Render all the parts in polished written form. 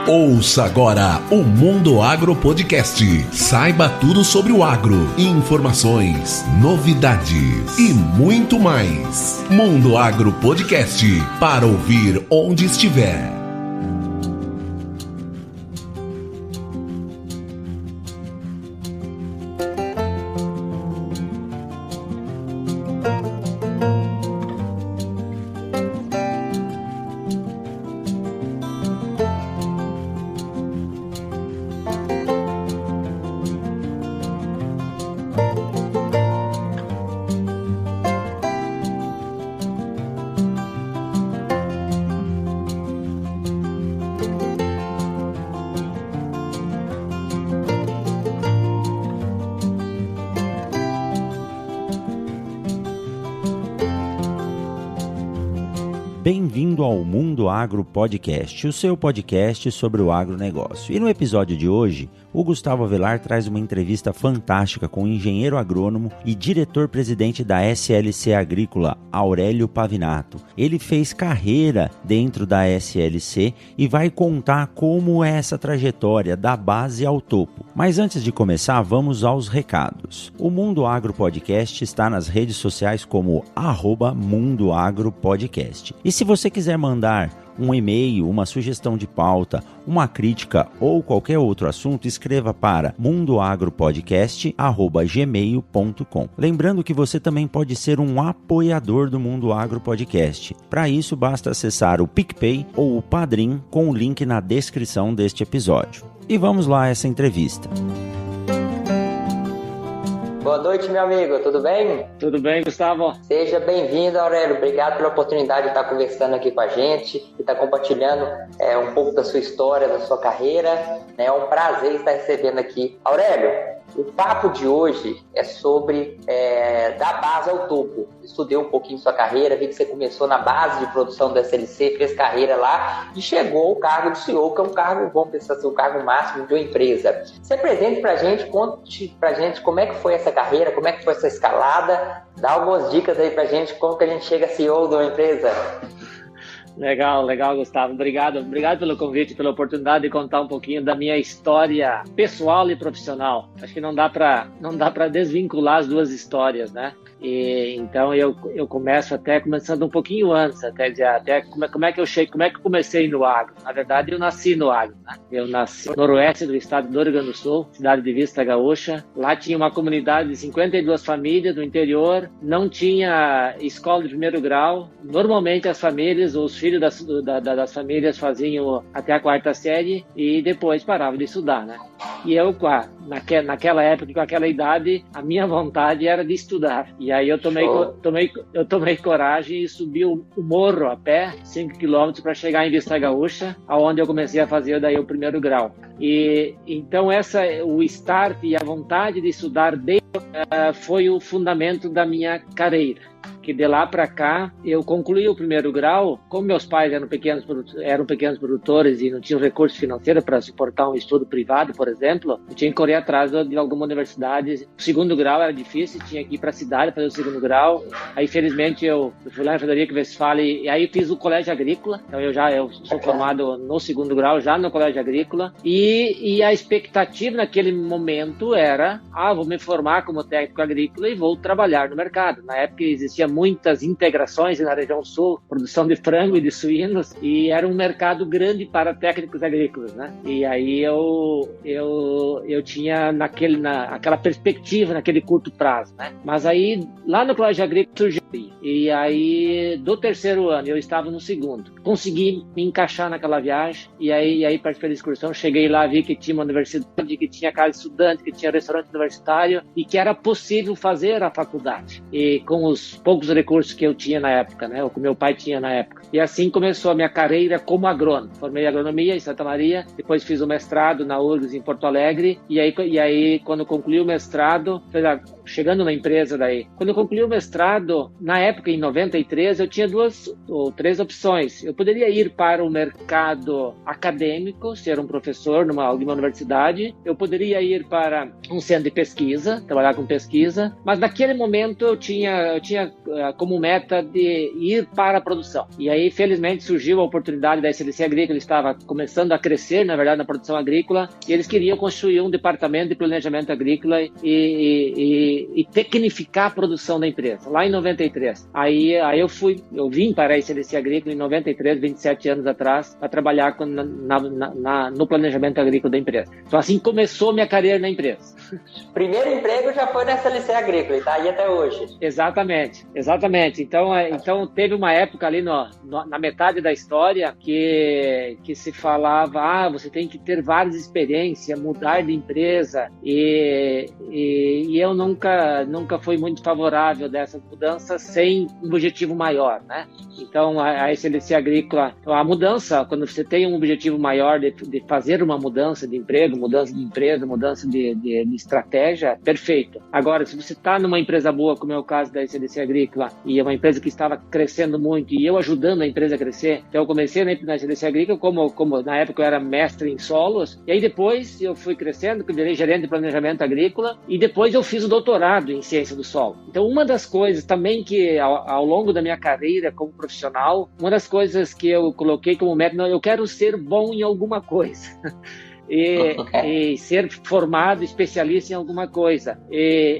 Ouça agora o Mundo Agro Podcast. Saiba tudo sobre o agro, informações, novidades e muito mais. Mundo Agro Podcast, para ouvir onde estiver. Bem-vindo ao Mundo Agro Podcast, o seu podcast sobre o agronegócio. E no episódio de hoje, o Gustavo Avelar traz uma entrevista fantástica com o engenheiro agrônomo e diretor-presidente da SLC Agrícola, Aurélio Pavinato. Ele fez carreira dentro da SLC e vai contar como é essa trajetória da base ao topo. Mas antes de começar, vamos aos recados. O Mundo Agro Podcast está nas redes sociais como @Mundo Agro Podcast. E se você quiser mandar um e-mail, uma sugestão de pauta, uma crítica ou qualquer outro assunto, escreva para mundoagropodcast@gmail.com. Lembrando que você também pode ser um apoiador do Mundo Agro Podcast. Para isso, basta acessar o PicPay ou o Padrim com o link na descrição deste episódio. E vamos lá a essa entrevista. Boa noite, meu amigo, tudo bem? Tudo bem, Gustavo? Seja bem-vindo, Aurélio. Obrigado pela oportunidade de estar conversando aqui com a gente e estar compartilhando um pouco da sua história, da sua carreira. É um prazer estar recebendo aqui. Aurélio, o papo de hoje é sobre da base ao topo. Estudei um pouquinho sua carreira, vi que você começou na base de produção da SLC, fez carreira lá e chegou ao cargo de CEO, que é um cargo, vamos pensar assim, o cargo máximo de uma empresa. Se apresente pra gente, conte pra gente como é que foi essa carreira, como é que foi essa escalada, dá algumas dicas aí pra gente, como que a gente chega a CEO de uma empresa. Legal, Gustavo. Obrigado pelo convite, pela oportunidade de contar um pouquinho da minha história pessoal e profissional. Acho que não dá para desvincular as duas histórias, né? E então eu começo começando um pouquinho antes, como é que eu cheguei, como é que eu comecei no agro. Na verdade, eu nasci no agro, né? Eu nasci no noroeste do estado do Rio Grande do Sul, cidade de Vista Gaúcha. Lá tinha uma comunidade de 52 famílias do interior, não tinha escola de primeiro grau. Normalmente as famílias, os filhos das famílias faziam até a quarta série e depois paravam de estudar, né? E eu, naquela época, com aquela idade, a minha vontade era de estudar. E aí eu tomei coragem e subi o morro a pé, 5 quilômetros, para chegar em Vista Gaúcha, onde eu comecei a fazer daí o primeiro grau. E então o start e a vontade de estudar foi o fundamento da minha carreira. Que de lá para cá eu concluí o primeiro grau. Como meus pais eram pequenos produtores e não tinham recurso financeiro para suportar um estudo privado, por exemplo, eu tinha que correr atrás de alguma universidade. O segundo grau era difícil, tinha que ir para a cidade fazer o segundo grau. Aí, felizmente, eu fui lá em Frederico Westphalen e aí fiz o colégio agrícola. Então eu sou formado no segundo grau, já no colégio agrícola. E a expectativa naquele momento era, vou me formar como técnico agrícola e vou trabalhar no mercado. Na época existia muitas integrações na região sul, produção de frango e de suínos, e era um mercado grande para técnicos agrícolas, né? E aí eu tinha aquela perspectiva naquele curto prazo, né? Mas aí lá no colégio agrícola surgiu, e aí do terceiro ano eu estava no segundo, consegui me encaixar naquela viagem, e aí participei da excursão, cheguei lá, vi que tinha uma universidade, que tinha casa de estudante, que tinha restaurante universitário e que era possível fazer a faculdade, e com os poucos recursos que eu tinha na época, né? Ou que meu pai tinha na época. E assim começou a minha carreira como agrônomo. Formei agronomia em Santa Maria, depois fiz o mestrado na URGS em Porto Alegre, e aí quando concluí o mestrado, chegando na empresa daí, quando eu concluí o mestrado, na época, em 93, eu tinha 2 ou 3 opções. Eu poderia ir para o mercado acadêmico, ser um professor de uma universidade, eu poderia ir para um centro de pesquisa, trabalhar com pesquisa, mas naquele momento eu tinha como meta de ir para a produção. E aí, felizmente, surgiu a oportunidade da SLC Agrícola, estava começando a crescer, na verdade, na produção agrícola, e eles queriam construir um departamento de planejamento agrícola e tecnificar a produção da empresa, lá em 93. Aí eu vim para a SLC Agrícola em 93, 27 anos atrás, para trabalhar no planejamento agrícola da empresa. Então, assim começou minha carreira na empresa. Primeiro emprego já foi na SLC Agrícola e está aí até hoje. Exatamente. Então teve uma época ali na metade da história que se falava, você tem que ter várias experiências, mudar de empresa, e eu nunca fui muito favorável dessas mudanças sem um objetivo maior, né? Então a SLC Agrícola, a mudança, quando você tem um objetivo maior de fazer uma mudança de emprego, mudança de empresa, mudança de estratégia, perfeito. Agora, se você está numa empresa boa, como é o caso da SLC Agrícola, e é uma empresa que estava crescendo muito, e eu ajudando a empresa a crescer, então eu comecei na SLC Agrícola, como na época eu era mestre em solos, e aí depois eu fui crescendo, que eu virei gerente de planejamento agrícola, e depois eu fiz o doutorado em ciência do solo. Então, uma das coisas também que ao longo da minha carreira como profissional, uma das coisas que eu coloquei como meta, eu quero ser bom em alguma coisa. E ser formado, especialista em alguma coisa. E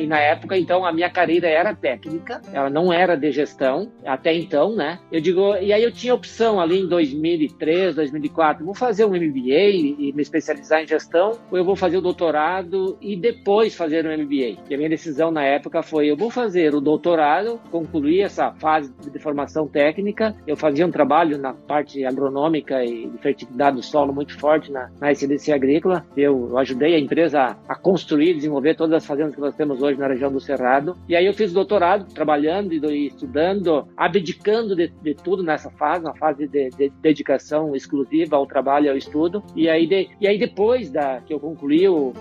na época, então, a minha carreira era técnica, ela não era de gestão, até então, né? E aí eu tinha opção ali em 2003, 2004, vou fazer um MBA e me especializar em gestão, ou eu vou fazer o doutorado e depois fazer um MBA. E a minha decisão na época foi, eu vou fazer o doutorado, concluir essa fase de formação técnica, eu fazia um trabalho na parte agronômica e de fertilidade do solo muito forte na SLC Agrícola. Eu ajudei a empresa a construir e desenvolver todas as fazendas que nós temos hoje na região do Cerrado. E aí eu fiz doutorado, trabalhando e estudando, abdicando de tudo nessa fase, uma fase de dedicação exclusiva ao trabalho e ao estudo. E aí depois que eu concluí o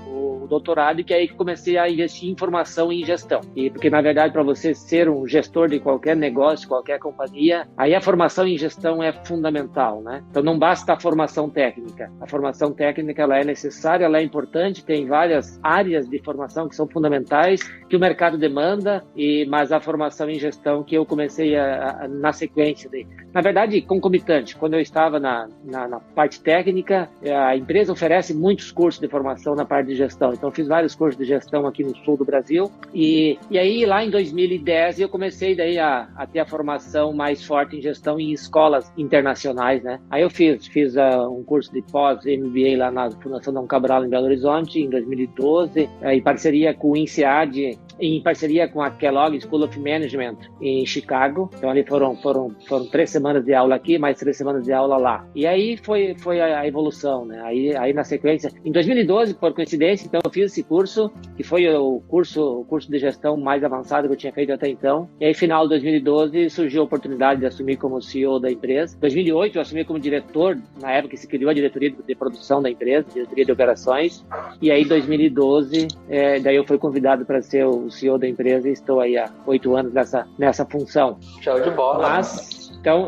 doutorado, que aí comecei a investir em formação e em gestão. Porque, na verdade, para você ser um gestor de qualquer negócio, qualquer companhia, aí a formação em gestão é fundamental, né? Então não basta a formação técnica. A formação técnica, ela é necessária, ela é importante, tem várias áreas de formação que são fundamentais, que o mercado demanda, mas a formação em gestão que eu comecei na sequência. Na verdade, concomitante. Quando eu estava na parte técnica, a empresa oferece muitos cursos de formação na parte de gestão. Então, eu fiz vários cursos de gestão aqui no sul do Brasil. E aí, lá em 2010, eu comecei daí a ter a formação mais forte em gestão em escolas internacionais, né? Aí eu fiz um curso de pós-MBA lá na Fundação Dom Cabral, em Belo Horizonte, em 2012, em parceria com o INSEAD, em parceria com a Kellogg School of Management em Chicago. Então ali foram 3 semanas de aula aqui, mais 3 semanas de aula lá. E aí foi a evolução, né? Aí na sequência, em 2012, por coincidência, então eu fiz esse curso, que foi o curso de gestão mais avançado que eu tinha feito até então. E aí, final de 2012, surgiu a oportunidade de assumir como CEO da empresa. Em 2008, eu assumi como diretor, na época que se criou a diretoria de produção da empresa, diretoria de operações. E aí, em 2012, daí eu fui convidado para ser o CEO da empresa e estou aí há 8 anos nessa função. Show de bola.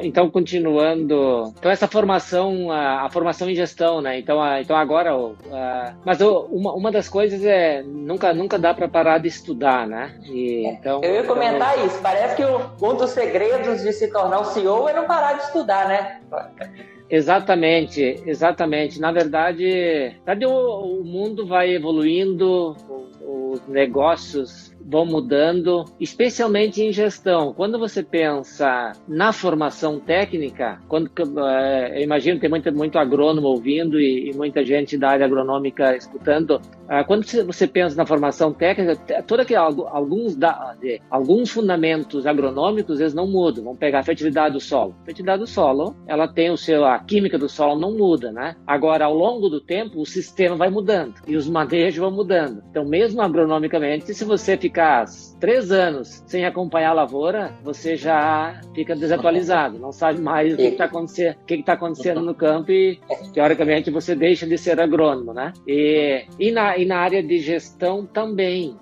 Então continuando, então essa formação, a formação em gestão, né? Então agora, mas uma das coisas nunca dá para parar de estudar, né? Eu ia comentar isso. Parece que um dos segredos de se tornar um CEO é não parar de estudar, né? Exatamente. Na verdade o mundo vai evoluindo, os negócios vão mudando, especialmente em gestão. Quando você pensa na formação técnica, eu imagino que tem muito agrônomo ouvindo e muita gente da área agronômica escutando, quando você pensa na formação técnica, alguns fundamentos agronômicos, eles não mudam. Vamos pegar a fertilidade do solo. A fertilidade do solo, ela tem a química do solo não muda, né? Agora, ao longo do tempo, o sistema vai mudando e os manejos vão mudando. Então, mesmo agronomicamente, se você ficar 3 anos sem acompanhar a lavoura, você já fica desatualizado, não sabe mais o que está acontecendo no campo e, teoricamente, você deixa de ser agrônomo, né? E na área de gestão também,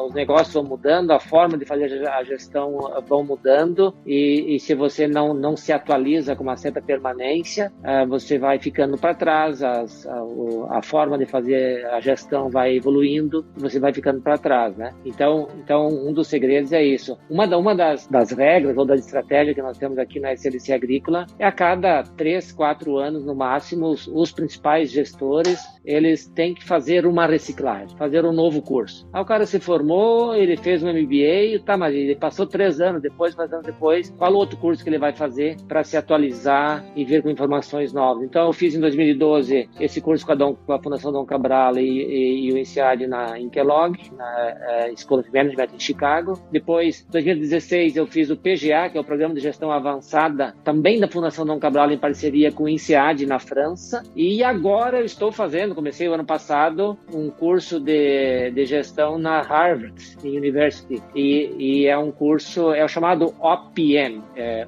os negócios vão mudando, a forma de fazer a gestão vão mudando e se você não se atualiza com uma certa permanência, você vai ficando para trás, a forma de fazer a gestão vai evoluindo, você vai ficando para trás, né? Então, um dos segredos é isso. Uma das regras ou das estratégias que nós temos aqui na SLC Agrícola é a cada 3, 4 anos, no máximo, os principais gestores, eles têm que fazer uma reciclagem, fazer um novo curso. Aí o cara se formou, ele fez um MBA, tá, mas ele passou 3 anos depois, 4 anos depois, qual outro curso que ele vai fazer para se atualizar e vir com informações novas? Então, eu fiz em 2012 esse curso com a Fundação Dom Cabral e o INSEAD em Kellogg, na School of Management em Chicago. Depois, em 2016, eu fiz o PGA, que é o Programa de Gestão Avançada, também da Fundação Dom Cabral, em parceria com o INSEAD na França. E agora eu estou comecei o ano passado, um curso de gestão na Harvard University. E é um curso, é o chamado OPM,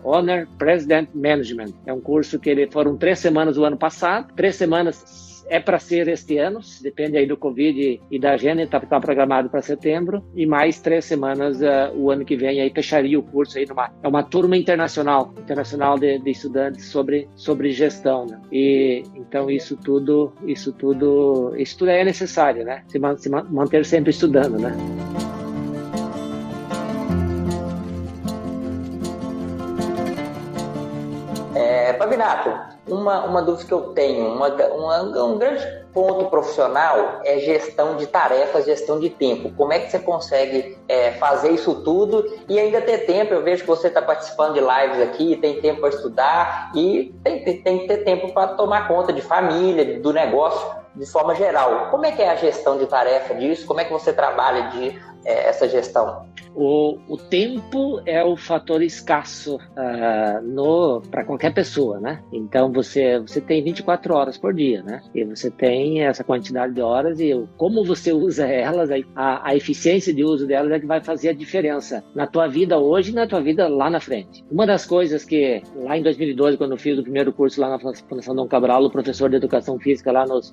Owner President Management. É um curso que foram 3 semanas o ano passado, 3 semanas é para ser este ano, depende aí do Covid e da agenda, está programado para setembro, e mais 3 semanas o ano que vem, aí fecharia o curso aí é uma turma internacional de estudantes sobre gestão, né? E então isso tudo é necessário, né? Se manter sempre estudando, né? Pavinato, uma dúvida que eu tenho, um grande ponto profissional é gestão de tarefas, gestão de tempo. Como é que você consegue fazer isso tudo e ainda ter tempo? Eu vejo que você está participando de lives aqui, tem tempo para estudar e tem que ter tempo para tomar conta de família, do negócio de forma geral. Como é que é a gestão de tarefa disso? Como é que você trabalha essa gestão? O tempo é o fator escasso para qualquer pessoa, né? Então você tem 24 horas por dia, né? E você tem essa quantidade de horas e como você usa elas, a eficiência de uso delas é que vai fazer a diferença na tua vida hoje e na tua vida lá na frente. Uma das coisas que lá em 2012, quando eu fiz o primeiro curso lá na Fundação Dom Cabral, o professor de Educação Física lá nos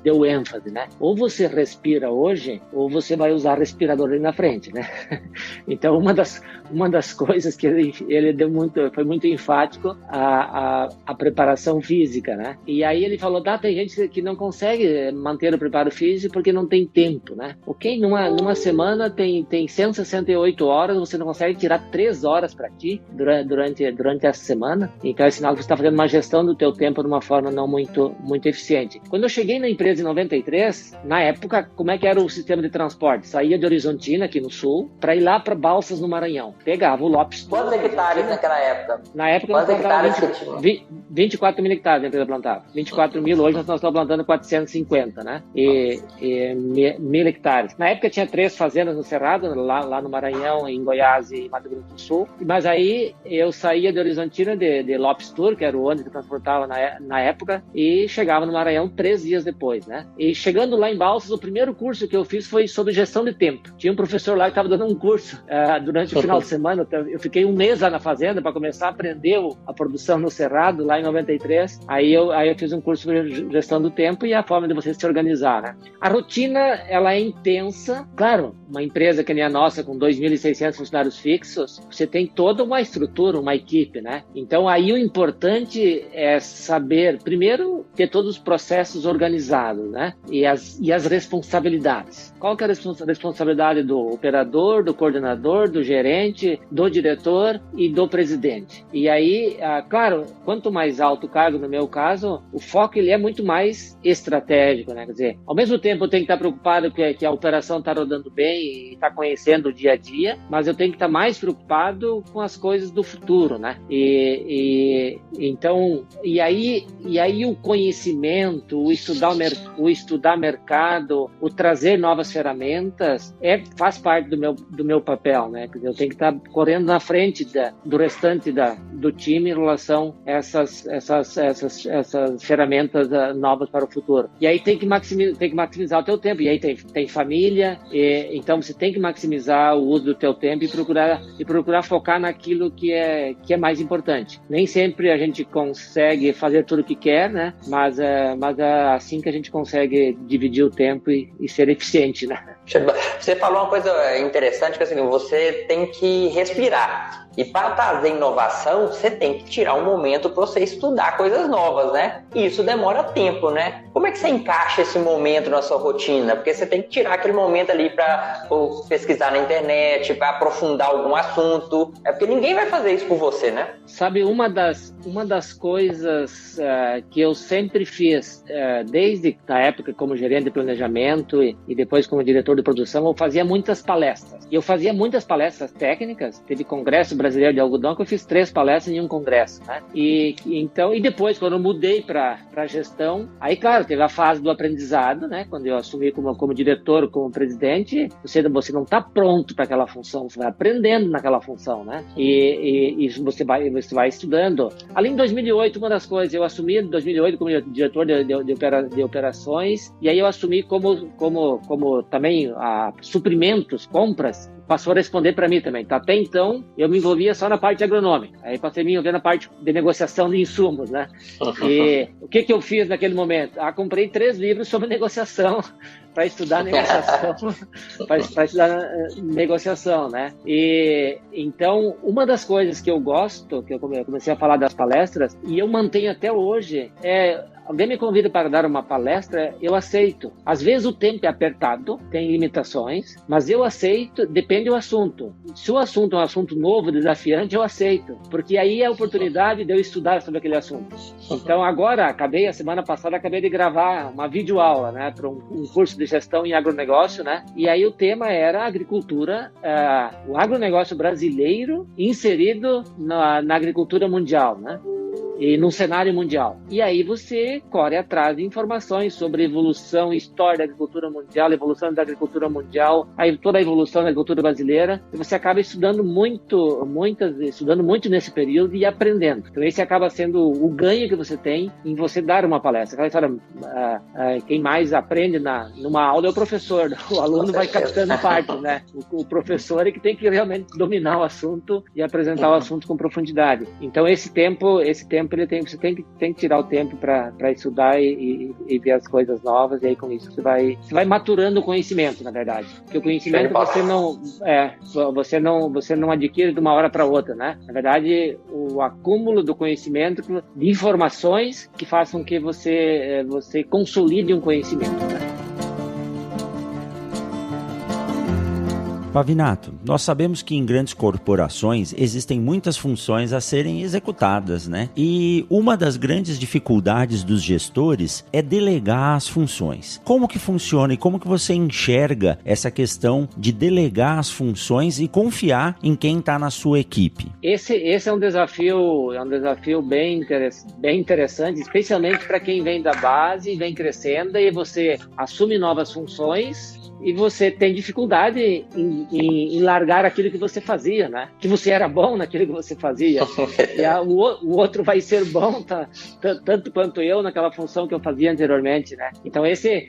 deu ênfase, né? Ou você respira hoje, ou você vai usar respirador ali na frente, né? Então, uma das coisas que ele foi muito enfático a preparação física, né? E aí ele falou, tem gente que não consegue manter o preparo físico porque não tem tempo, né? Ok, numa semana tem 168 horas, você não consegue tirar 3 horas para ti durante essa semana, então é sinal que você está fazendo uma gestão do teu tempo de uma forma não muito eficiente. Quando eu cheguei na empresa em 93, na época, como é que era o sistema de transporte? Saía de Horizontina, aqui no sul, para ir lá para Balsas, no Maranhão. Pegava o Lopes. Quantos hectares naquela época? Na época, nós plantávamos 24 mil hectares a empresa plantava. 24 mil, hoje nós estamos plantando 450, né? E 1.000 hectares. Na época tinha 3 fazendas no Cerrado, lá no Maranhão, em Goiás e Mato Grosso do Sul. Mas aí eu saía de Horizontina, de Lopes Tour, que era o ônibus que transportava na época, e chegava no Maranhão 3 dias depois, né? E chegando lá em Balsas, o primeiro curso que eu fiz foi sobre gestão de tempo. Tinha um professor lá que estava dando um curso durante o final de semana. Eu fiquei 1 mês lá na fazenda para começar a aprender a produção no Cerrado, lá em 93. Aí eu fiz um curso sobre gestão do tempo e a forma de você se organizar, né? A rotina, ela é intensa. Claro, uma empresa que nem a nossa, com 2.600 funcionários fixos, você tem toda uma estrutura, uma equipe, né? Então, aí o importante é saber, primeiro, ter todos os processos organizados, né? E as responsabilidades. Qual que é a responsabilidade do operador, do coordenador, do gerente, do diretor e do presidente? E aí, claro, quanto mais alto o cargo, no meu caso, o foco ele é muito mais estratégico, né? Quer dizer, ao mesmo tempo eu tenho que estar preocupado que a operação está rodando bem e está conhecendo o dia a dia, mas eu tenho que estar mais preocupado com as coisas do futuro, né? Então, e aí o conhecimento, o estudar mercado, o trazer novas ferramentas faz parte do meu papel, né? Quer dizer, eu tenho que estar correndo na frente do restante do time em relação a essas ferramentas novas para o futuro. E aí tem que maximizar o teu tempo. E aí tem família, então você tem que maximizar o uso do teu tempo e procurar focar naquilo que é mais importante. Nem sempre a gente consegue fazer tudo o que quer, né? Mas é assim que a gente consegue dividir o tempo e ser eficiente, né? Você falou uma coisa interessante, que assim, você tem que respirar. E para trazer inovação, você tem que tirar um momento para você estudar coisas novas, né? E isso demora tempo, né? Como é que você encaixa esse momento na sua rotina? Porque você tem que tirar aquele momento ali para pesquisar na internet, para aprofundar algum assunto. É porque ninguém vai fazer isso por você, né? Sabe, uma das coisas que eu sempre fiz, desde a época como gerente de planejamento e depois como diretor de produção, eu fazia muitas palestras. E eu fazia muitas palestras técnicas, teve congresso brasileiro de algodão que eu fiz 3 palestras em um congresso, né? E depois, quando eu mudei para gestão, aí, claro, teve a fase do aprendizado, né? Quando eu assumi como diretor, como presidente, você não está pronto para aquela função, você vai aprendendo naquela função, né? E você vai estudando. Ali em 2008, uma das coisas, eu assumi em 2008 como diretor de operações, e aí eu assumi como também suprimentos, compras, passou a responder para mim também. Tá? Até então, eu me envolvia só na parte agronômica. Aí passei a me envolver na parte de negociação de insumos, né? E o que eu fiz naquele momento? Comprei 3 livros sobre negociação para estudar negociação, para estudar negociação, né? E então, uma das coisas que eu gosto, que eu comecei a falar das palestras, e eu mantenho até hoje, alguém me convida para dar uma palestra, eu aceito. Às vezes o tempo é apertado, tem limitações, mas eu aceito, depende do assunto. Se o assunto é um assunto novo, desafiante, eu aceito, porque aí é a oportunidade de eu estudar sobre aquele assunto. Então agora, a semana passada, acabei de gravar uma videoaula, né, para um curso de gestão em agronegócio, né, e aí o tema era agricultura, o agronegócio brasileiro inserido na agricultura mundial, né? E num cenário mundial. E aí você corre atrás de informações sobre evolução, história da agricultura mundial, evolução da agricultura mundial, toda a evolução da agricultura brasileira, e você acaba estudando muito nesse período e aprendendo. Então esse acaba sendo o ganho que você tem em você dar uma palestra. Aquela história, quem mais aprende numa aula é o professor, o aluno vai captando parte, né? O professor é que tem que realmente dominar o assunto e apresentar o assunto com profundidade. Então esse tempo você tem que tirar o tempo para estudar e ver as coisas novas, e aí com isso você vai maturando o conhecimento, na verdade. Porque o conhecimento você não adquire de uma hora para outra, né? Na verdade, o acúmulo do conhecimento, de informações que façam que você consolide um conhecimento, né? Pavinato, nós sabemos que em grandes corporações existem muitas funções a serem executadas, né? E uma das grandes dificuldades dos gestores é delegar as funções. Como que funciona e como que você enxerga essa questão de delegar as funções e confiar em quem está na sua equipe? Esse é um desafio bem interessante, especialmente para quem vem da base e vem crescendo e você assume novas funções e você tem dificuldade em largar aquilo que você fazia, né? Que você era bom naquilo que você fazia. E o outro vai ser bom tanto quanto eu naquela função que eu fazia anteriormente, né? Então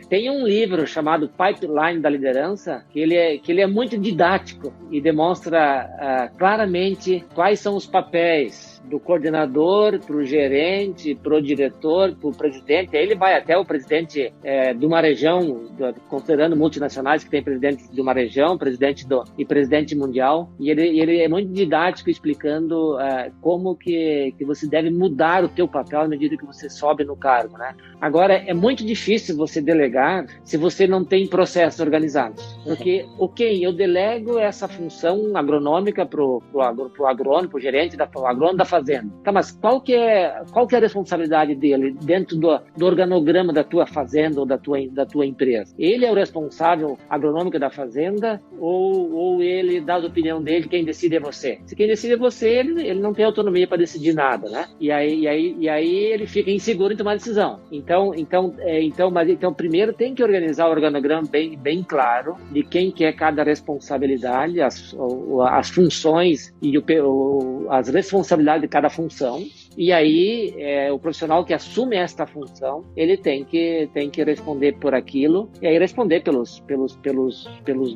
tem um livro chamado Pipeline da Liderança, que ele é muito didático e demonstra claramente quais são os papéis do coordenador para o gerente, para o diretor, para o presidente. Aí ele vai até o presidente de uma região, considerando multinacionais que tem presidente de uma região, presidente e presidente mundial. E ele é muito didático, explicando como que você deve mudar o teu papel à medida que você sobe no cargo, né? Agora, é muito difícil você delegar se você não tem processos organizados. Porque, eu delego essa função agronômica pro agrônomo, pro gerente do agrônomo da fazenda. Tá, mas qual que é a responsabilidade dele dentro do organograma da tua fazenda ou da tua empresa? Ele é o responsável agronômico da fazenda ou ele dá a opinião dele, quem decide é você? Se quem decide é você, ele não tem autonomia para decidir nada, né? E aí ele fica inseguro em tomar decisão. Então primeiro tem que organizar o organograma bem claro de quem que é cada responsabilidade, as funções e as responsabilidades de cada função. E aí, o profissional que assume esta função, ele tem que responder por aquilo, e aí responder pelos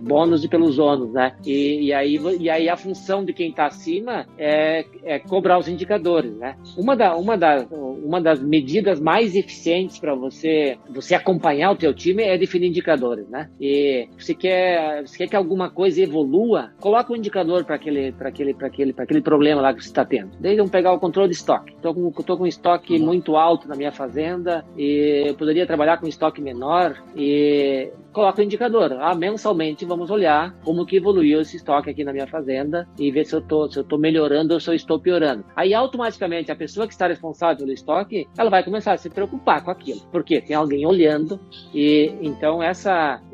bônus e pelos ônus, né? E aí a função de quem está acima é cobrar os indicadores, né? Uma das medidas mais eficientes para você acompanhar o teu time é definir indicadores, né? E você quer que alguma coisa evolua, coloca um indicador para aquele problema lá que você está tendo. Daí vamos pegar o controle de estoque. Estou com estoque muito alto na minha fazenda e eu poderia trabalhar com estoque menor, e coloca o indicador. Mensalmente vamos olhar como que evoluiu esse estoque aqui na minha fazenda e ver se eu estou melhorando ou se eu estou piorando. Aí automaticamente a pessoa que está responsável pelo estoque, ela vai começar a se preocupar com aquilo, porque tem alguém olhando, e então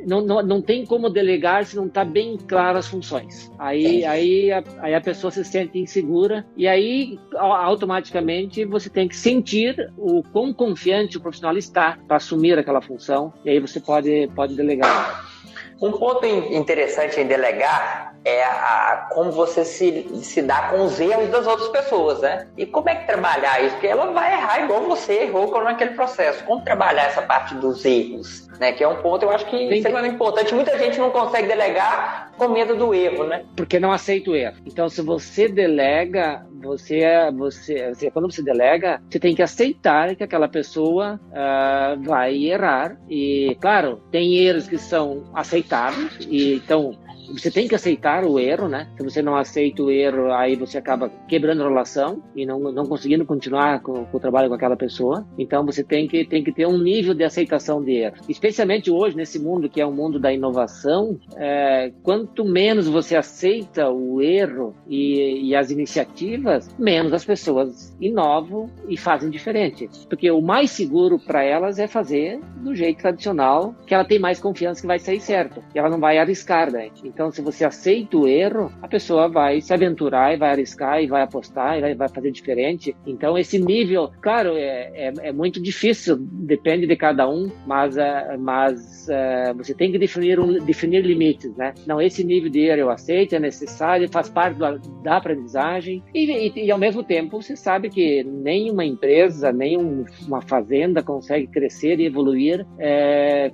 não tem como delegar se não está bem claro as funções. Aí a pessoa se sente insegura, e aí automaticamente você tem que sentir o quão confiante o profissional está para assumir aquela função, e aí você pode delegar. Um ponto interessante em delegar é como você se dá com os erros das outras pessoas, né? E como é que trabalhar isso? Porque ela vai errar igual você errou naquele processo. Como trabalhar essa parte dos erros, né? Que é um ponto, eu acho que extremamente importante. Muita gente não consegue delegar com medo do erro, né? Porque não aceita o erro. Então, se você delega, quando você delega, você tem que aceitar que aquela pessoa vai errar. E, claro, tem erros que são aceitáveis, e então você tem que aceitar o erro, né? Se você não aceita o erro, aí você acaba quebrando a relação e não conseguindo continuar com o trabalho com aquela pessoa. Então você tem que ter um nível de aceitação de erro. Especialmente hoje, nesse mundo que é o mundo da inovação, quanto menos você aceita o erro e as iniciativas, menos as pessoas inovam e fazem diferente. Porque o mais seguro para elas é fazer do jeito tradicional, que ela tem mais confiança que vai sair certo. E ela não vai arriscar, né? Então, se você aceita o erro, a pessoa vai se aventurar e vai arriscar e vai apostar e vai fazer diferente. Então, esse nível, claro, é muito difícil, depende de cada um, mas você tem que definir limites, né? Não, esse nível de erro eu aceito, é necessário, faz parte da aprendizagem e ao mesmo tempo, você sabe que nenhuma empresa, nenhuma fazenda consegue crescer e evoluir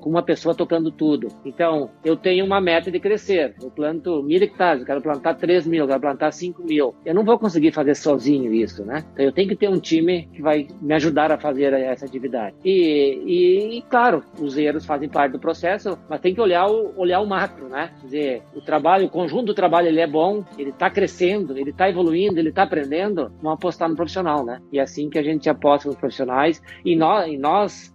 com uma pessoa tocando tudo. Então, eu tenho uma meta de crescer. Eu planto 1.000 hectares, eu quero plantar 3.000, eu quero plantar 5.000. Eu não vou conseguir fazer sozinho isso, né? Então eu tenho que ter um time que vai me ajudar a fazer essa atividade. E claro, os erros fazem parte do processo, mas tem que olhar o macro, né? Quer dizer, o conjunto do trabalho, ele é bom, ele está crescendo, ele está evoluindo, ele está aprendendo, vamos apostar no profissional, né? E é assim que a gente aposta nos profissionais, e nós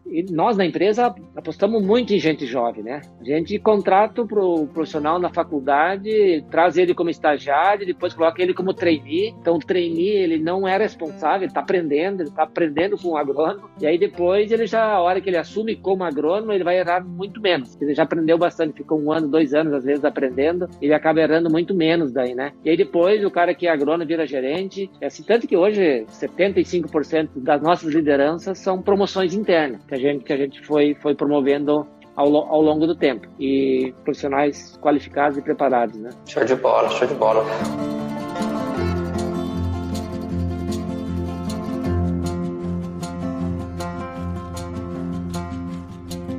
na empresa apostamos muito em gente jovem, né? A gente contrata pro profissional na faculdade, traz ele como estagiário, depois coloca ele como trainee. Então o trainee, ele não é responsável, ele está aprendendo com o agrônomo, e aí depois a hora que ele assume como agrônomo, ele vai errar muito menos. Ele já aprendeu bastante, ficou 1 ano, 2 anos às vezes aprendendo, ele acaba errando muito menos daí, né? E aí depois o cara que é agrônomo vira gerente, assim, tanto que hoje 75% das nossas lideranças são promoções internas, que a gente foi promovendo ao longo do tempo, e profissionais qualificados e preparados, né? Show de bola, show de bola.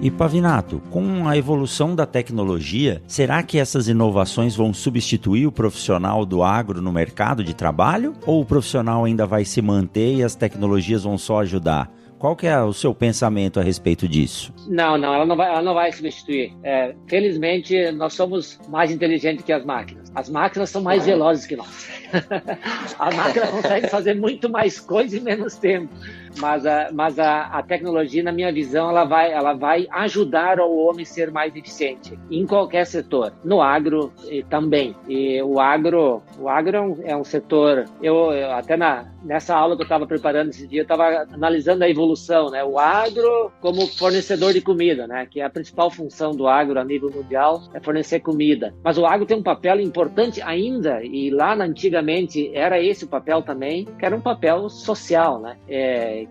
E Pavinato, com a evolução da tecnologia, será que essas inovações vão substituir o profissional do agro no mercado de trabalho? Ou o profissional ainda vai se manter e as tecnologias vão só ajudar? Qual que é o seu pensamento a respeito disso? Não, ela não vai substituir. Felizmente, nós somos mais inteligentes que as máquinas. As máquinas são mais velozes que nós. A máquina consegue fazer muito mais coisa em menos tempo. Mas a tecnologia, na minha visão, ela vai ajudar o homem a ser mais eficiente em qualquer setor. No agro também. E o agro é um setor. Eu até nessa aula que eu estava preparando esse dia, eu estava analisando a evolução, né? O agro como fornecedor de comida, né? Que é a principal função do agro a nível mundial, é fornecer comida. Mas o agro tem um papel importante ainda, e lá antigamente era esse o papel também, que era um papel social, né?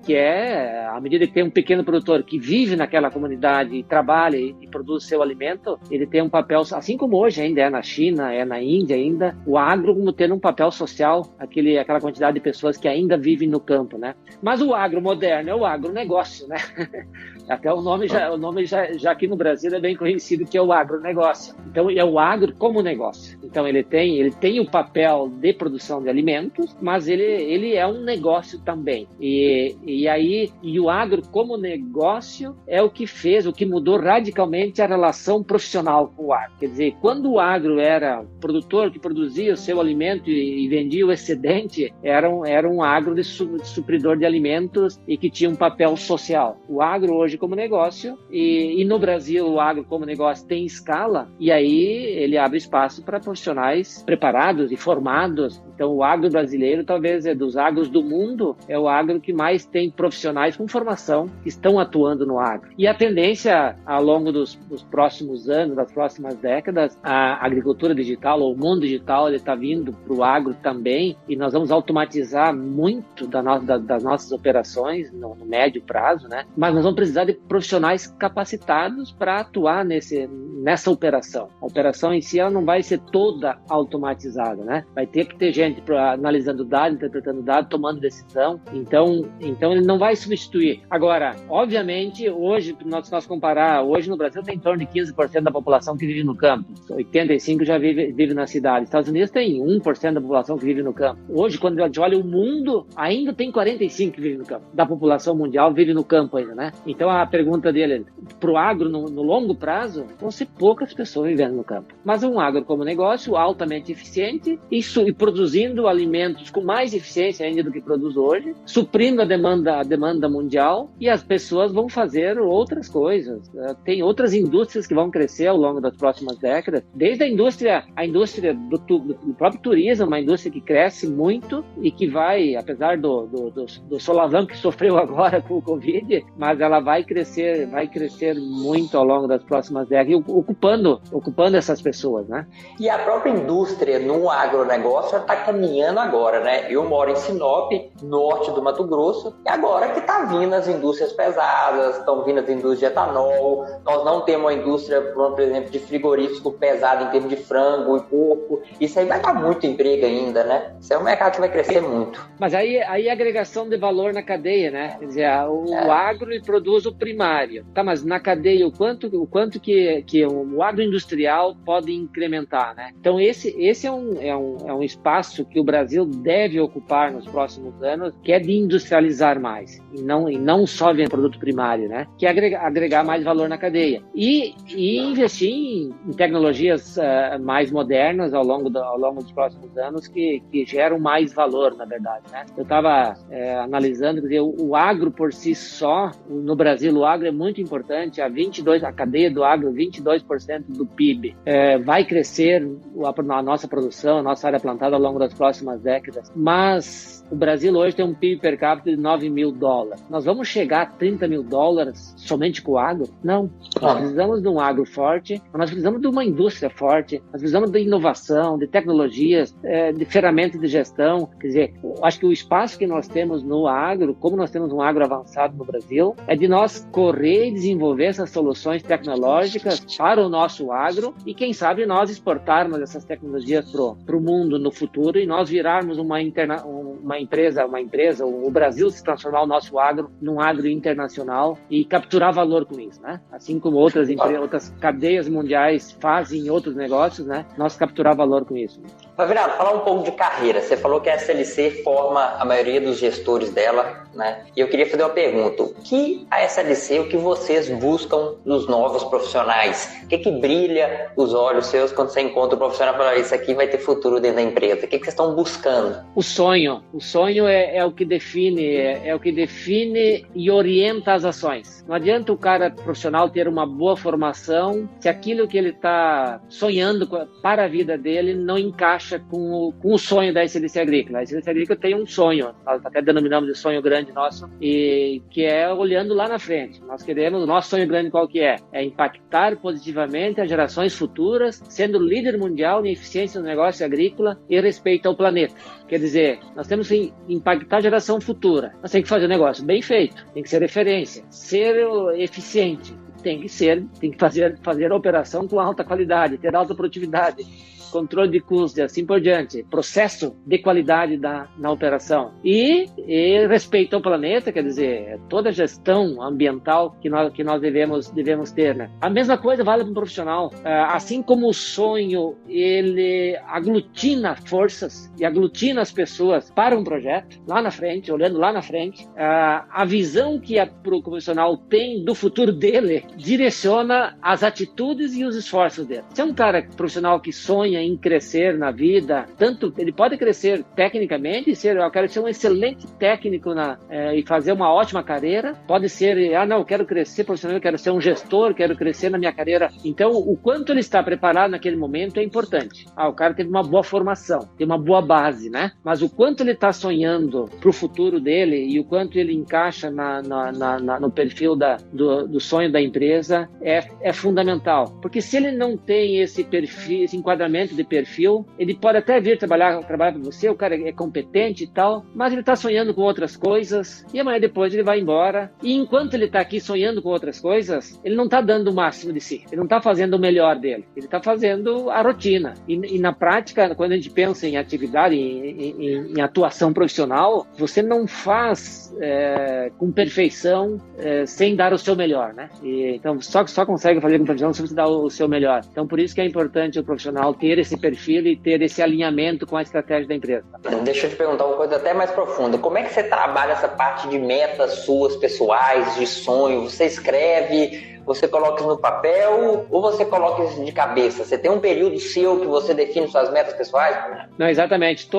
que é, à medida que tem um pequeno produtor que vive naquela comunidade e trabalha e produz seu alimento, ele tem um papel, assim como hoje ainda é na China, é na Índia ainda, o agro como tendo um papel social, aquela quantidade de pessoas que ainda vivem no campo, né? Mas o agro moderno é o agronegócio, né? Até o nome já aqui no Brasil é bem conhecido, que é o agronegócio. Então, é o agro como negócio. Então, ele tem o papel de produção de alimentos, mas ele é um negócio também. E o agro como negócio é o que mudou radicalmente a relação profissional com o agro. Quer dizer, quando o agro era produtor que produzia o seu alimento e vendia o excedente, era um agro de supridor de alimentos e que tinha um papel social. O agro hoje como negócio, e no Brasil o agro como negócio tem escala, e aí ele abre espaço para profissionais preparados e formados. Então o agro brasileiro, talvez dos agros do mundo, é o agro que mais tem profissionais com formação que estão atuando no agro. E a tendência ao longo dos próximos anos, das próximas décadas, a agricultura digital, ou o mundo digital, ele está vindo para o agro também, e nós vamos automatizar muito das nossas operações no médio prazo, né? Mas nós vamos precisar de profissionais capacitados para atuar nessa operação. A operação em si ela não vai ser toda automatizada, né? Vai ter que ter gente analisando dados, interpretando dados, tomando decisão. Então ele não vai substituir. Agora, obviamente, hoje, nós comparar, hoje no Brasil tem em torno de 15% da população que vive no campo. 85% já vive na cidade. Estados Unidos tem 1% da população que vive no campo. Hoje, quando a gente olha o mundo, ainda tem 45% que vive no campo. Da população mundial vive no campo ainda, né? Então a pergunta dele, pro agro no longo prazo, vão ser poucas pessoas vivendo no campo. Mas um agro como negócio altamente eficiente e produzindo alimentos com mais eficiência ainda do que produz hoje, suprindo a demanda mundial, e as pessoas vão fazer outras coisas. Tem outras indústrias que vão crescer ao longo das próximas décadas, desde a indústria do próprio turismo, uma indústria que cresce muito e que vai, apesar do solavanco que sofreu agora com o Covid, mas ela vai crescer muito ao longo das próximas décadas, ocupando essas pessoas, né? E a própria indústria no agronegócio está caminhando agora, né? Eu moro em Sinop, norte do Mato Grosso, e agora que está vindo as indústrias pesadas, estão vindo as indústrias de etanol. Nós não temos uma indústria, por exemplo, de frigorífico pesado em termos de frango e porco. Isso aí vai dar muito emprego ainda, né? Isso é um mercado que vai crescer muito. Mas aí a agregação de valor na cadeia, né? Quer dizer, o agro produz o primário. Tá, mas na cadeia, o quanto que o agroindustrial pode incrementar, né? Então, esse é um espaço que o Brasil deve ocupar nos próximos anos, que é de industrializar mais, e não só vender produto primário, né? Que é agregar mais valor na cadeia. E investir em tecnologias mais modernas ao longo dos próximos anos que geram mais valor, na verdade, né? Eu estava analisando, quer dizer, o agro por si só, no Brasil, o agro é muito importante, a cadeia do agro, 22% do PIB. Vai crescer a nossa produção, a nossa área plantada ao longo das próximas décadas, mas o Brasil hoje tem um PIB per capita de $9 mil. Nós vamos chegar a $30 mil somente com o agro? Não. Nós precisamos de um agro forte, nós precisamos de uma indústria forte, nós precisamos de inovação, de tecnologias, de ferramentas de gestão. Quer dizer, acho que o espaço que nós temos no agro, como nós temos um agro avançado no Brasil, é de nós correr e desenvolver essas soluções tecnológicas para o nosso agro e, quem sabe, nós exportarmos essas tecnologias para o mundo no futuro e nós virarmos uma empresa, o Brasil se transformar o nosso agro num agro internacional e capturar valor com isso, né? Assim como outras cadeias mundiais fazem outros negócios, né? Nós capturar valor com isso. Favirado, falar um pouco de carreira. Você falou que a SLC forma a maioria dos gestores dela, né? E eu queria fazer uma pergunta. O que vocês buscam nos novos profissionais? O que brilha os olhos seus quando você encontra o profissional e fala, isso aqui vai ter futuro dentro da empresa? O que vocês estão buscando? O sonho. O sonho é o que define e orienta as ações. Não adianta o cara profissional ter uma boa formação se aquilo que ele está sonhando para a vida dele não encaixa com o sonho da SLC Agrícola. A SLC Agrícola tem um sonho, nós até denominamos de sonho grande nosso, e que é olhando lá na frente. O nosso sonho grande qual que é? É impactar positivamente as gerações futuras, sendo líder mundial em eficiência no negócio agrícola e respeito ao planeta. Quer dizer, nós temos que impactar a geração futura. Nós temos que fazer o negócio bem feito, tem que ser referência, ser eficiente, tem que fazer a operação com alta qualidade, ter alta produtividade, controle de custos e assim por diante, processo de qualidade na operação e respeito ao planeta, quer dizer, toda a gestão ambiental que nós devemos ter, né? A mesma coisa vale para um profissional, assim como o sonho, ele aglutina forças e aglutina as pessoas para um projeto, lá na frente, olhando lá na frente, a visão que o profissional tem do futuro dele direciona as atitudes e os esforços dele. Se é um cara profissional que sonha em crescer na vida, tanto ele pode crescer tecnicamente, eu quero ser um excelente técnico e fazer uma ótima carreira, pode ser, eu quero crescer profissionalmente, eu quero ser um gestor, quero crescer na minha carreira. Então, o quanto ele está preparado naquele momento é importante. O cara teve uma boa formação, tem uma boa base, né? Mas o quanto ele está sonhando para o futuro dele e o quanto ele encaixa no perfil do sonho da empresa é fundamental. Porque se ele não tem esse perfil, esse enquadramento de perfil, ele pode até vir trabalhar para você, o cara é competente e tal, mas ele está sonhando com outras coisas e amanhã depois ele vai embora. E enquanto ele está aqui sonhando com outras coisas, ele não está dando o máximo de si, ele não está fazendo o melhor dele, ele está fazendo a rotina. E na prática, quando a gente pensa em atividade, em atuação profissional, você não faz com perfeição sem dar o seu melhor, né? Então, só consegue fazer com profissional se você dá o seu melhor. Então, por isso que é importante o profissional ter esse perfil e ter esse alinhamento com a estratégia da empresa. Deixa eu te perguntar uma coisa até mais profunda. Como é que você trabalha essa parte de metas suas pessoais, de sonho? Você escreve, você coloca isso no papel ou você coloca isso de cabeça? Você tem um período seu que você define suas metas pessoais? Não, exatamente.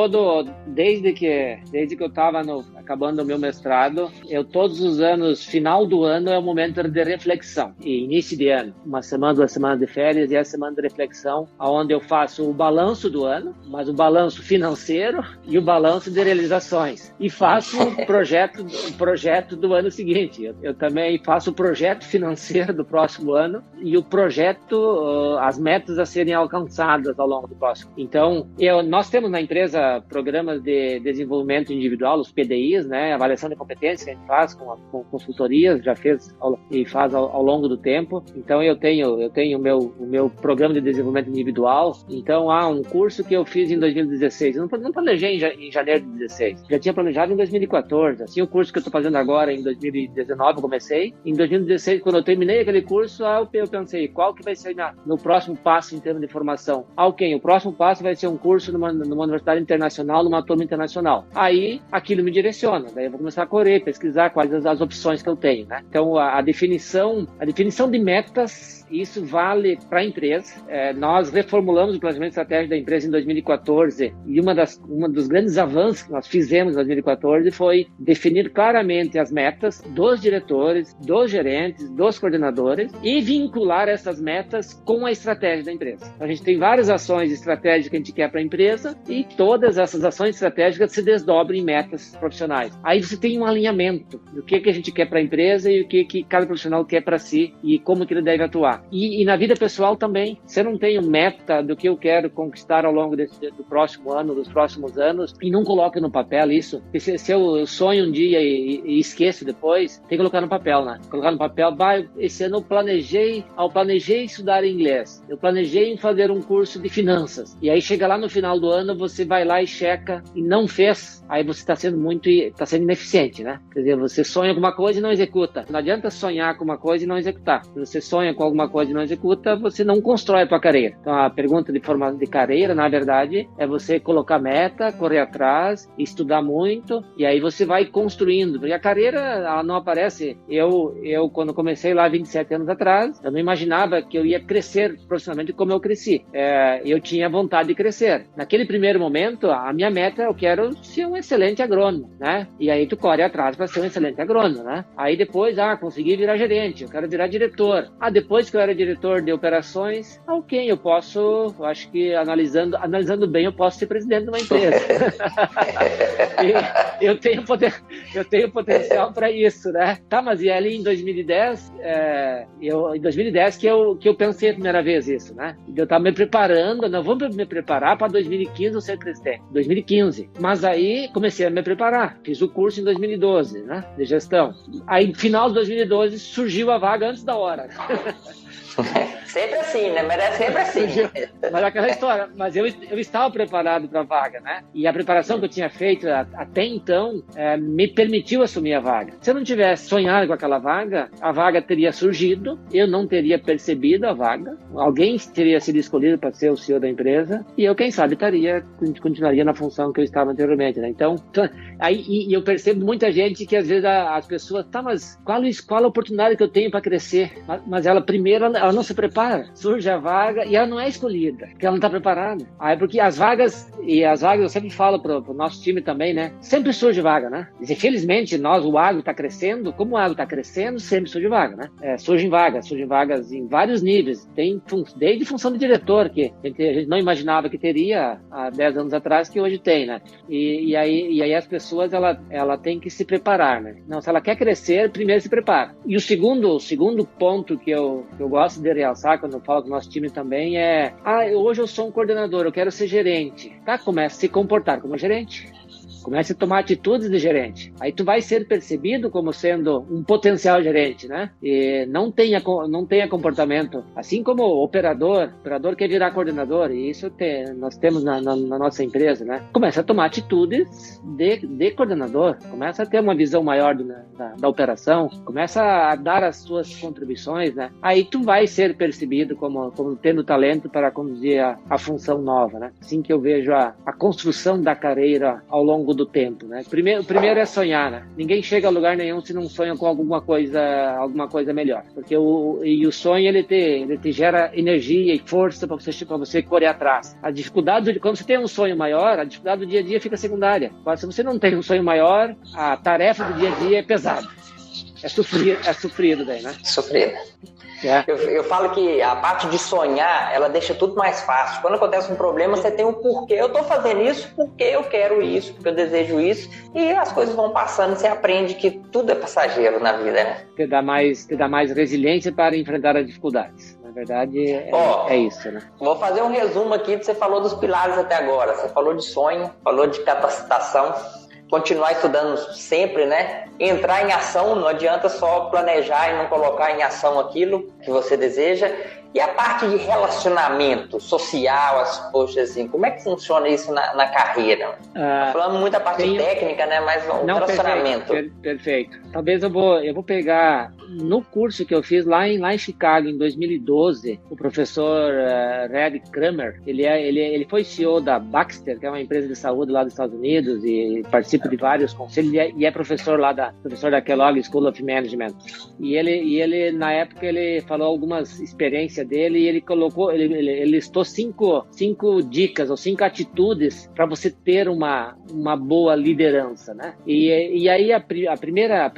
Desde que eu estava acabando o meu mestrado, todos os anos, final do ano é o momento de reflexão. E início de ano, uma semana, 2 semanas de férias e a semana de reflexão, onde eu faço o balanço do ano, mas o balanço financeiro e o balanço de realizações. E faço o projeto do ano seguinte. Eu também faço o projeto financeiro do próximo ano e o projeto, as metas a serem alcançadas ao longo do próximo. Então, nós temos na empresa programas de desenvolvimento individual, os PDIs, né, avaliação de competência que a gente faz com consultorias, já fez e faz ao longo do tempo. Então, eu tenho o meu programa de desenvolvimento individual. Então, há um curso que eu fiz em 2016. Eu não planejei em janeiro de 2016. Já tinha planejado em 2014. Assim, o curso que eu estou fazendo agora, em 2019, eu comecei. Em 2016, quando eu terminei aquele curso, eu pensei, qual que vai ser no próximo passo em termos de formação? O próximo passo vai ser um curso numa universidade internacional, numa turma internacional. Aí, aquilo me direciona. Daí eu vou começar a correr, pesquisar quais as opções que eu tenho, né? Então, a definição de metas, isso vale para a empresa. Nós reformulamos o planejamento estratégico da empresa em 2014 e um dos grandes avanços que nós fizemos em 2014 foi definir claramente as metas dos diretores, dos gerentes, dos coordenadores e vincular essas metas com a estratégia da empresa. A gente tem várias ações estratégicas que a gente quer para a empresa e todas essas ações estratégicas se desdobram em metas profissionais. Aí você tem um alinhamento do que a gente quer para a empresa e o que cada profissional quer para si e como que ele deve atuar. E na vida pessoal também, se eu não tenho meta do que eu quero conquistar ao longo do próximo ano, dos próximos anos, e não coloco no papel isso, se eu sonho um dia e esqueço depois, tem que colocar no papel, né? Colocar no papel, esse ano eu planejei estudar inglês, eu planejei em fazer um curso de finanças, e aí chega lá no final do ano, você vai lá e checa e não fez, aí você está sendo ineficiente, né? Quer dizer, você sonha com uma coisa e não executa. Não adianta sonhar com uma coisa e não executar. Se você sonha com alguma coisa e não executa, você não constrói a tua carreira. Então, a pergunta de formação de carreira, na verdade, é você colocar meta, correr atrás, estudar muito, e aí você vai construindo. Porque a carreira, ela não aparece. Eu quando comecei lá 20 27 anos atrás, eu não imaginava que eu ia crescer profissionalmente como eu cresci. Eu tinha vontade de crescer. Naquele primeiro momento, a minha meta, eu quero ser um excelente agrônomo, né? E aí tu corre atrás para ser um excelente agrônomo, né? Aí depois, consegui virar gerente, eu quero virar diretor. Depois que eu era diretor de operações, ok, eu acho que analisando bem, eu posso ser presidente de uma empresa. E eu tenho potencial para isso, né? Tá, mas e ali em 2010, em 2010 que eu pensei a primeira vez isso, né? Eu estava me preparando, não vou me preparar para 2015 eu ser presidente. 2015. Mas aí comecei a me preparar. Fiz o curso em 2012, né? De gestão. Aí, no final de 2012, surgiu a vaga antes da hora. Sempre assim, né? Mas é sempre assim. Mas aquela história. Mas eu estava preparado para a vaga, né? E a preparação que eu tinha feito até então me permitiu assumir a vaga. Se eu não tivesse sonhado com aquela vaga, a vaga teria surgido, eu não teria percebido a vaga, alguém teria sido escolhido para ser o CEO da empresa e eu, quem sabe, continuaria na função que eu estava anteriormente, né? Então aí eu percebo muita gente que às vezes as pessoas, mas qual a oportunidade que eu tenho para crescer? Mas ela não se prepara, surge a vaga e ela não é escolhida, porque ela não está preparada. Aí porque as vagas eu sempre falo pro nosso time também, né? Sempre surge vaga, né? E infelizmente o agro está crescendo, como o agro está crescendo, sempre surge vaga, né? Surgem vagas em vários níveis, desde função de diretor, que a gente não imaginava que teria há 10 anos atrás, que hoje tem, né? E aí as pessoas, ela tem que se preparar, né? Não, se ela quer crescer, primeiro se prepara. E o segundo ponto que eu gosto de realçar quando eu falo com o nosso time também hoje eu sou um coordenador, eu quero ser gerente. Tá? Comece a se comportar como gerente. Comece a tomar atitudes de gerente. Aí tu vai ser percebido como sendo um potencial gerente, né? E não tenha comportamento. Assim como o operador quer virar coordenador, e isso nós temos na nossa empresa, né? Começa a tomar atitudes de coordenador. Começa a ter uma visão maior da operação. Começa a dar as suas contribuições, né? Aí tu vai ser percebido como tendo talento para conduzir a função nova, né? Assim que eu vejo a construção da carreira ao longo do tempo, né? Primeiro é sonhar, né? Ninguém chega a lugar nenhum se não sonha com alguma coisa melhor, porque o sonho ele te gera energia e força para você correr atrás. A dificuldade quando você tem um sonho maior, a dificuldade do dia a dia fica secundária. Agora, se você não tem um sonho maior, a tarefa do dia a dia é pesada. É sofrido daí, né? Sofrido. Eu falo que a parte de sonhar, ela deixa tudo mais fácil. Quando acontece um problema, você tem um porquê. Eu tô fazendo isso porque eu quero isso, porque eu desejo isso. E as coisas vão passando, você aprende que tudo é passageiro na vida, né? Te dá mais resiliência para enfrentar as dificuldades. Na verdade, é isso, né? Vou fazer um resumo aqui. Você falou dos pilares até agora. Você falou de sonho, falou de capacitação. Continuar estudando sempre, né? Entrar em ação, não adianta só planejar e não colocar em ação aquilo que você deseja. E a parte de relacionamento social, poxa, assim, como é que funciona isso na carreira? Falando muito da parte técnica, né? Mas o relacionamento. Perfeito. Talvez eu vou pegar no curso que eu fiz lá em Chicago, em 2012, o professor Red Kramer, ele foi CEO da Baxter, que é uma empresa de saúde lá dos Estados Unidos, e participa de vários conselhos, e é professor da Kellogg School of Management. E ele na época, ele falou algumas experiências dele e ele listou cinco dicas ou 5 atitudes para você ter uma boa liderança, né? E aí a primeira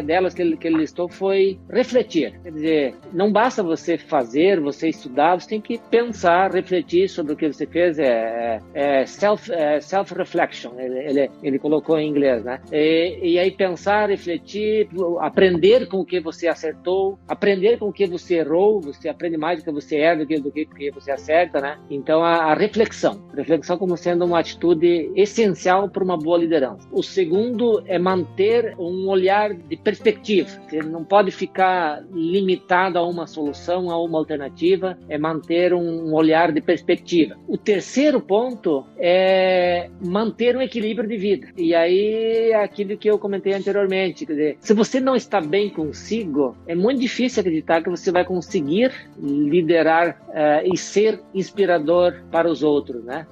delas que ele listou foi refletir. Quer dizer, não basta você fazer, você estudar, você tem que pensar, refletir sobre o que você fez, self-reflection, ele colocou em inglês, né? E aí pensar, refletir, aprender com o que você acertou, aprender com o que você errou, você aprende mais do que você erra do que você acerta, né? Então a reflexão como sendo uma atitude essencial para uma boa liderança. O segundo é manter um olhar de perspectiva. Você não pode ficar limitado a uma solução, a uma alternativa, é manter um olhar de perspectiva. O terceiro ponto é manter um equilíbrio de vida. E aí, aquilo que eu comentei anteriormente, quer dizer, se você não está bem consigo, é muito difícil acreditar que você vai conseguir liderar e ser inspirador para os outros, né?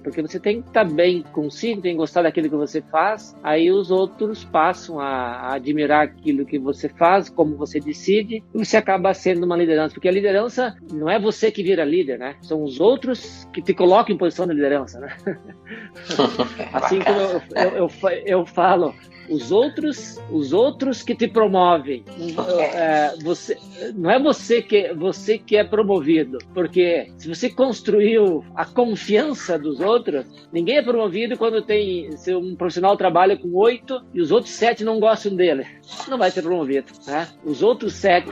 Porque você tem que estar bem consigo, tem que gostar daquilo que você faz, aí os outros passam a admirar aquilo que você faz, como você decide, e você acaba sendo uma liderança, porque a liderança não é você que vira líder, né? São os outros que te colocam em posição de liderança, né? Assim como eu falo, os outros que te promovem. Não é você que é promovido, porque se você construiu a confiança dos outros, ninguém é promovido quando se um profissional trabalha com 8 e os outros 7 não gostam dele. Não vai ser promovido, né? Os outros 7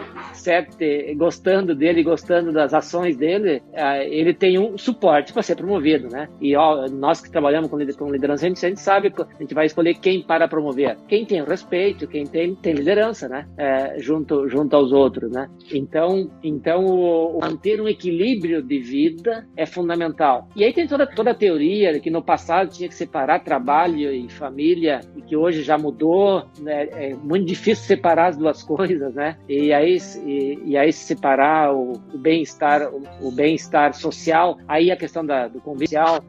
gostando dele, gostando das ações dele, ele tem um suporte para ser promovido, né? E nós que trabalhamos com liderança, a gente sabe que a gente vai escolher quem para promover. Quem tem o respeito, quem tem liderança, né? Junto aos outros, né? Então manter um equilíbrio de vida é fundamental. E aí tem toda a teoria que no passado tinha que separar trabalho e família, e que hoje já mudou, né? É muito difícil separar as duas coisas, né? E aí se separar o bem-estar social, aí a questão do convivial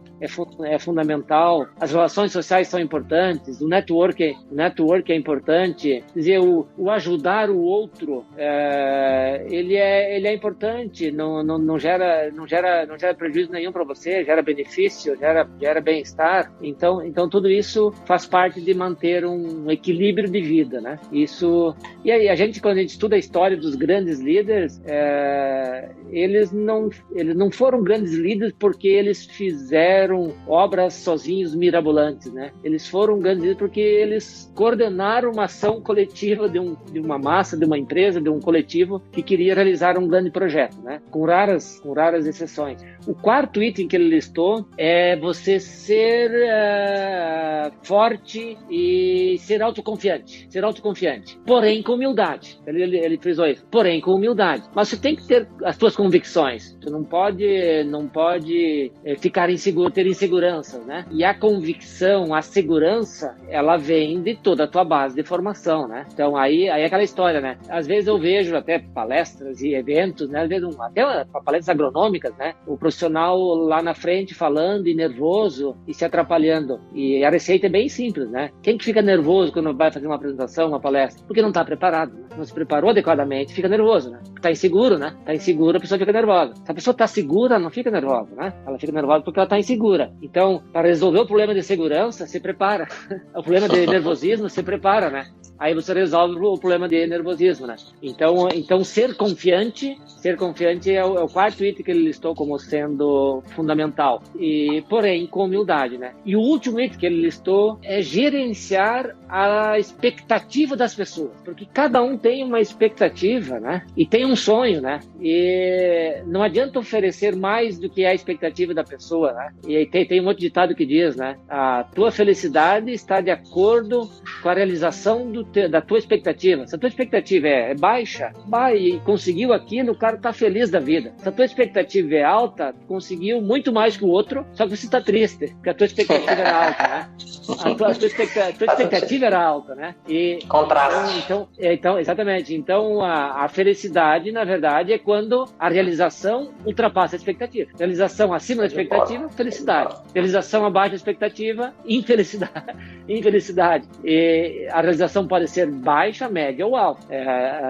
é fundamental. As relações sociais são importantes, o network é importante. Quer dizer, o ajudar o outro, ele é importante, não gera prejuízo nenhum para você, gera benefício, gera bem-estar. Então tudo isso faz parte de manter um equilíbrio de vida, né? Isso. E aí quando a gente estuda a história dos grandes líderes, eles não foram grandes líderes porque eles fizeram obras sozinhos mirabolantes, né? Eles foram grandes líderes porque eles coordenaram uma ação coletiva de uma massa, de uma empresa, de um coletivo que queria realizar um grande projeto, né? Com raras exceções. O quarto item que ele listou é você ser forte e ser autoconfiante, porém com humildade. Ele frisou isso, porém com humildade. Mas você tem que ter as suas convicções. Você não pode ficar inseguro, ter insegurança, né? E a convicção, a segurança, ela vem de toda a tua base de formação, né? Então aí é aquela história, né? Às vezes eu vejo até palestras e eventos, né? Às vezes até palestras agronômicas, né? O profissional lá na frente falando e nervoso e se atrapalhando. E a receita é bem simples, né? Quem que fica nervoso quando vai fazer uma apresentação, uma palestra? Porque não está preparado, né? Não se preparou adequadamente, fica nervoso, né? Está inseguro, né? Está inseguro, a pessoa fica nervosa. Se a pessoa está segura, não fica nervosa, né? Ela fica nervosa porque ela está insegura. Então, para resolver o problema de segurança, se prepara. O problema de nervosismo, se prepara, né? Aí você resolve o problema de nervosismo, né? Então ser confiante é o quarto item que ele listou como sendo fundamental. Porém, com humildade, né? E o último item que ele listou é gerenciar a expectativa das pessoas. Porque cada um tem uma expectativa, né? E tem um sonho, né? E não adianta oferecer mais do que a expectativa da pessoa, né? E aí tem um outro ditado que diz, né? A tua felicidade está de acordo com a realização da tua expectativa. Se a tua expectativa é baixa, vai e conseguiu aquilo, o cara tá feliz da vida. Se a tua expectativa é alta, conseguiu muito mais que o outro, só que você tá triste, porque a tua expectativa era alta, né? A tua expectativa era alta, né? Contraste. Então, exatamente. Então, a felicidade, na verdade, é quando a realização ultrapassa a expectativa. Realização acima da expectativa, felicidade. Realização abaixo da expectativa, infelicidade. E a realização pode ser baixa, média ou alta.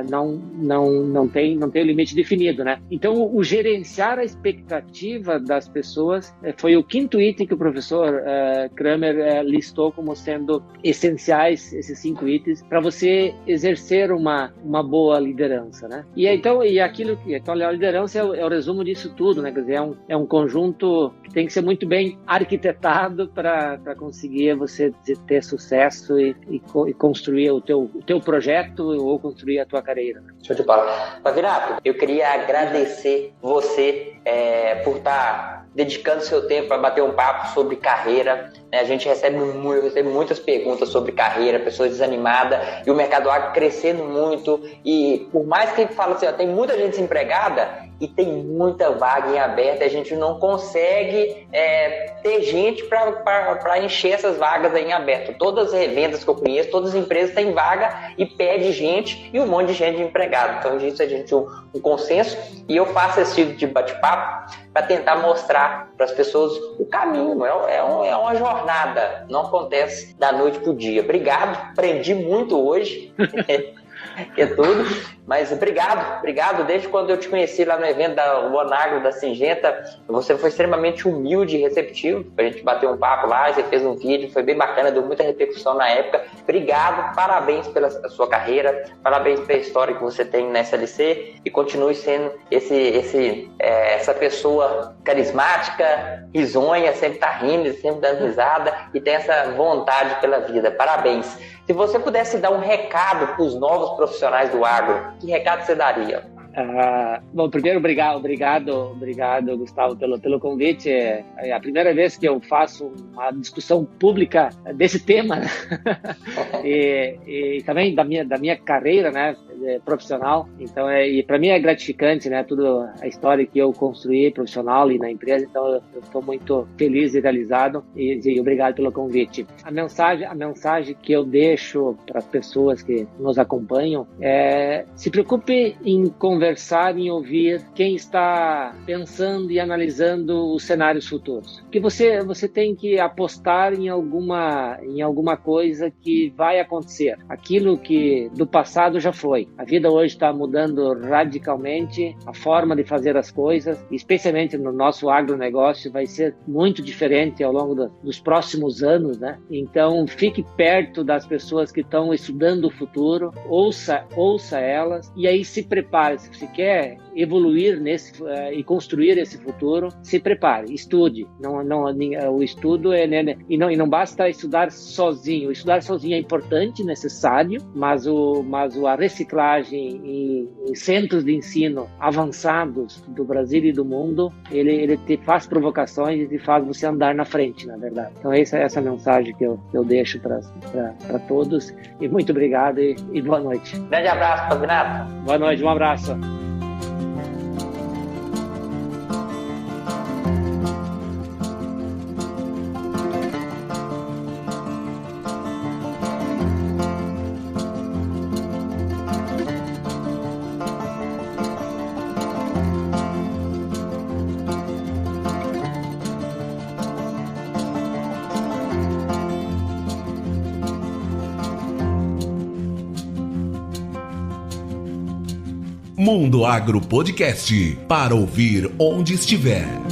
Não tem limite definido, né? Então, o gerenciar a expectativa das pessoas foi o quinto item que o professor Kramer listou como sendo essenciais, esses 5 itens, para você exercer uma boa liderança, né? Então a liderança é o resumo disso tudo, né? Quer dizer, é um conjunto que tem que ser muito bem arquitetado para conseguir você ter sucesso e construir o teu projeto ou construir a tua carreira. Show de bola. Pavinato, eu queria agradecer você por estar dedicando seu tempo para bater um papo sobre carreira. A gente recebe muitas perguntas sobre carreira, pessoas desanimadas, e o mercado agro crescendo muito. E por mais que a gente fale assim, tem muita gente desempregada, e tem muita vaga em aberto, a gente não consegue ter gente para encher essas vagas aí em aberto. Todas as revendas que eu conheço, todas as empresas têm vaga e pede gente e um monte de gente empregada. Então, isso a gente um consenso, e eu faço esse tipo de bate-papo para tentar mostrar para as pessoas o caminho. É uma jornada, não acontece da noite para o dia. Obrigado, aprendi muito hoje. Que é tudo, mas obrigado, desde quando eu te conheci lá no evento da Onagro, da Syngenta, você foi extremamente humilde e receptivo, a gente bateu um papo lá, você fez um vídeo, foi bem bacana, deu muita repercussão na época. Obrigado, parabéns pela sua carreira, parabéns pela história que você tem na SLC, e continue sendo essa pessoa carismática, risonha, sempre tá rindo, sempre dando risada, e tem essa vontade pela vida. Parabéns. Se você pudesse dar um recado para os novos profissionais do agro, que recado você daria? Bom, primeiro, obrigado, Gustavo, pelo convite. É a primeira vez que eu faço uma discussão pública desse tema, né? e também da minha carreira, né, profissional. Então, e para mim é gratificante, né, toda a história que eu construí profissional e na empresa. Então, eu estou muito feliz e realizado, e obrigado pelo convite. A mensagem que eu deixo para as pessoas que nos acompanham é: se preocupe em conversar, em ouvir quem está pensando e analisando os cenários futuros. Que você tem que apostar em alguma coisa que vai acontecer. Aquilo que do passado já foi. A vida hoje está mudando radicalmente, a forma de fazer as coisas, especialmente no nosso agronegócio, vai ser muito diferente ao longo dos próximos anos, né? Então, fique perto das pessoas que estão estudando o futuro, ouça elas, e aí se prepare. Se quer evoluir e construir esse futuro, se prepare, estude. O estudo e não basta estudar sozinho. Estudar sozinho é importante, necessário, mas a reciclagem em centros de ensino avançados do Brasil e do mundo, ele te faz provocações e te faz você andar na frente, na verdade. Então essa é essa mensagem que eu deixo para todos, e muito obrigado e boa noite. Grande abraço, Pavinato. Boa noite, um abraço. Mundo Agro Podcast, para ouvir onde estiver.